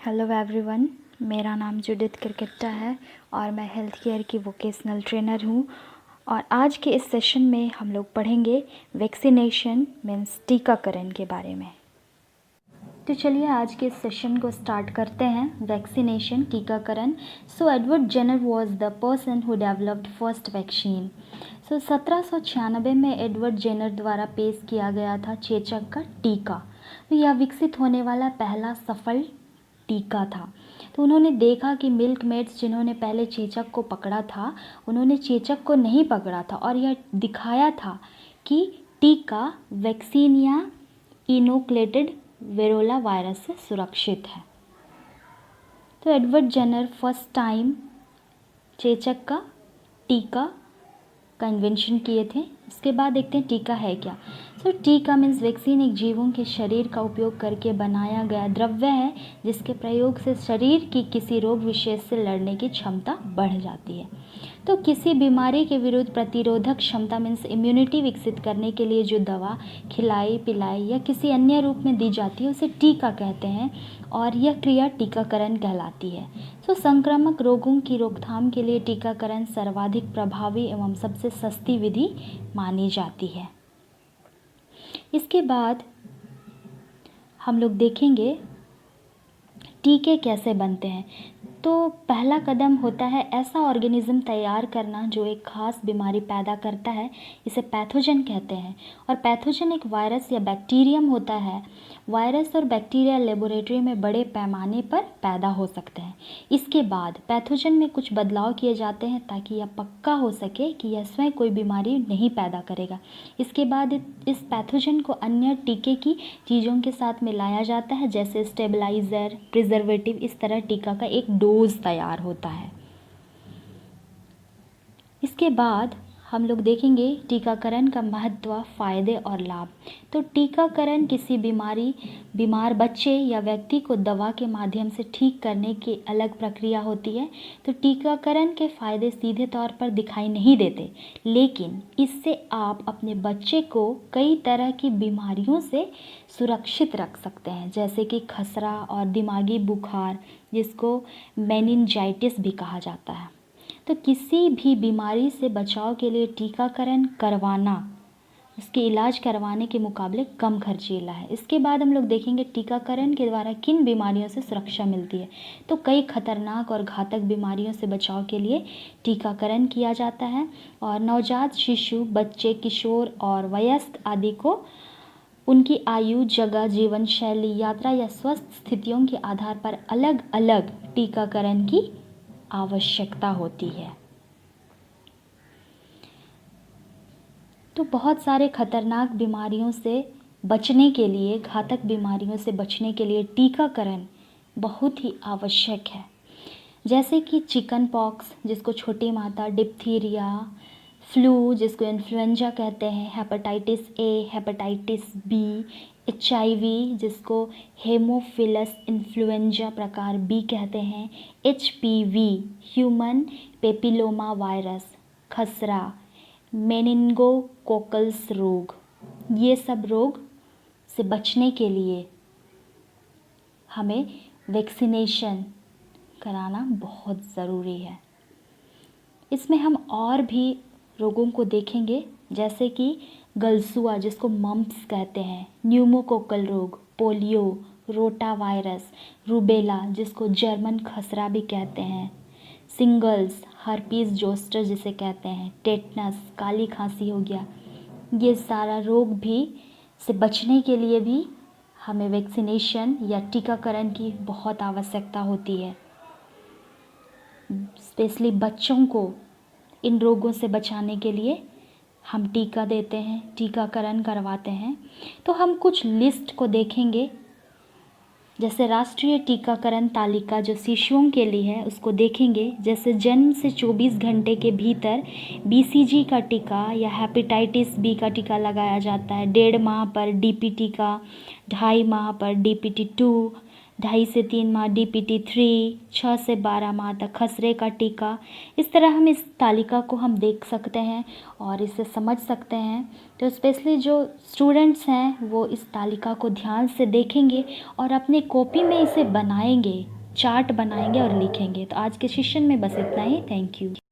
Hello everyone, मेरा नाम जुडित किरकिट्टा है और मैं हेल्थ केयर की वोकेशनल ट्रेनर हूँ। और आज के इस सेशन में हम लोग पढ़ेंगे वैक्सीनेशन मीन्स टीकाकरण के बारे में। तो चलिए आज के इस सेशन को स्टार्ट करते हैं। वैक्सीनेशन, टीकाकरण। So Edward Jenner was the person who developed first vaccine. So 1796 में एडवर्ड जेनर द्वारा पेश किया गया था चेचक का टीका। तो यह विकसित होने वाला पहला सफल टीका था। तो उन्होंने देखा कि मिल्क मेड्स जिन्होंने पहले चेचक को पकड़ा था, उन्होंने चेचक को नहीं पकड़ा था और यह दिखाया था कि टीका वैक्सीन या इनोकुलेटेड वेरोला वायरस से सुरक्षित है। तो एडवर्ड जेनर फर्स्ट टाइम चेचक का टीका का इन्वेंशन किए थे। इसके बाद देखते हैं टीका है क्या। सो टीका मीन्स वैक्सीन एक जीवों के शरीर का उपयोग करके बनाया गया द्रव्य है जिसके प्रयोग से शरीर की किसी रोग विशेष से लड़ने की क्षमता बढ़ जाती है। तो किसी बीमारी के विरुद्ध प्रतिरोधक क्षमता मीन्स इम्यूनिटी विकसित करने के लिए जो दवा खिलाई पिलाई या किसी अन्य रूप में दी जाती है उसे टीका कहते हैं और यह क्रिया टीकाकरण कहलाती है। सो संक्रामक रोगों की रोकथाम के लिए टीकाकरण सर्वाधिक प्रभावी एवं सबसे सस्ती विधि मानी जाती है। इसके बाद हम लोग देखेंगे टीके कैसे बनते हैं। तो पहला कदम होता है ऐसा ऑर्गेनिज्म तैयार करना जो एक खास बीमारी पैदा करता है, इसे पैथोजन कहते हैं। और पैथोजन एक वायरस या बैक्टीरियम होता है। वायरस और बैक्टीरिया लेबोरेटरी में बड़े पैमाने पर पैदा हो सकते हैं। इसके बाद पैथोजन में कुछ बदलाव किए जाते हैं ताकि यह पक्का हो सके कि यह स्वयं कोई बीमारी नहीं पैदा करेगा। इसके बाद इस पैथोजन को अन्य टीके की चीज़ों के साथ मिलाया जाता है, जैसे स्टेबलाइज़र, प्रिजर्वेटिव। इस तरह टीका का एक डोज तैयार होता है। इसके बाद हम लोग देखेंगे टीकाकरण का महत्व, फ़ायदे और लाभ। तो टीकाकरण किसी बीमार बच्चे या व्यक्ति को दवा के माध्यम से ठीक करने की अलग प्रक्रिया होती है। तो टीकाकरण के फ़ायदे सीधे तौर पर दिखाई नहीं देते, लेकिन इससे आप अपने बच्चे को कई तरह की बीमारियों से सुरक्षित रख सकते हैं, जैसे कि खसरा और दिमागी बुखार, जिसको मेनिंजाइटिस भी कहा जाता है। तो किसी भी बीमारी से बचाव के लिए टीकाकरण करवाना उसके इलाज करवाने के मुकाबले कम खर्चीला है। इसके बाद हम लोग देखेंगे टीकाकरण के द्वारा किन बीमारियों से सुरक्षा मिलती है। तो कई खतरनाक और घातक बीमारियों से बचाव के लिए टीकाकरण किया जाता है। और नवजात शिशु, बच्चे, किशोर और वयस्क आदि को उनकी आयु, जगह, जीवन शैली, यात्रा या स्वस्थ स्थितियों के आधार पर अलग अलग टीकाकरण की आवश्यकता होती है। तो बहुत सारे खतरनाक बीमारियों से बचने के लिए, घातक बीमारियों से बचने के लिए टीकाकरण बहुत ही आवश्यक है, जैसे कि चिकन पॉक्स जिसको छोटी माता, डिप्थीरिया, फ्लू जिसको इन्फ्लुएंजा कहते हैं, hepatitis A, hepatitis B, HIV जिसको हेमोफिलस इन्फ्लुएंजा प्रकार बी कहते हैं, HPV ह्यूमन पेपिलोमा वायरस, खसरा, मेनिनगोकोकल्स रोग। ये सब रोग से बचने के लिए हमें वैक्सीनेशन कराना बहुत ज़रूरी है। इसमें हम और भी रोगों को देखेंगे, जैसे कि गलसुआ जिसको मम्प्स कहते हैं, न्यूमोकोकल रोग, पोलियो, रोटा वायरस, रूबेला जिसको जर्मन खसरा भी कहते हैं, सिंगल्स, हर्पीस जोस्टर जिसे कहते हैं, टेटनस, काली खांसी हो गया। ये सारा रोग भी से बचने के लिए भी हमें वैक्सीनेशन या टीकाकरण की बहुत आवश्यकता होती है। स्पेशली बच्चों को इन रोगों से बचाने के लिए हम टीका देते हैं, टीकाकरण करवाते हैं। तो हम कुछ लिस्ट को देखेंगे, जैसे राष्ट्रीय टीकाकरण तालिका जो शिशुओं के लिए है उसको देखेंगे। जैसे जन्म से 24 घंटे के भीतर BCG का टीका या हेपेटाइटिस बी का टीका लगाया जाता है। 1.5 माह पर DPT का, 2.5 माह पर DPT2, 2.5 से 3 माह DPT-3, 6 से 12 माह तक खसरे का टीका। इस तरह हम इस तालिका को हम देख सकते हैं और इसे समझ सकते हैं। तो स्पेशली जो स्टूडेंट्स हैं वो इस तालिका को ध्यान से देखेंगे और अपने कॉपी में इसे बनाएंगे, चार्ट बनाएंगे और लिखेंगे। तो आज के सेशन में बस इतना ही। Thank you.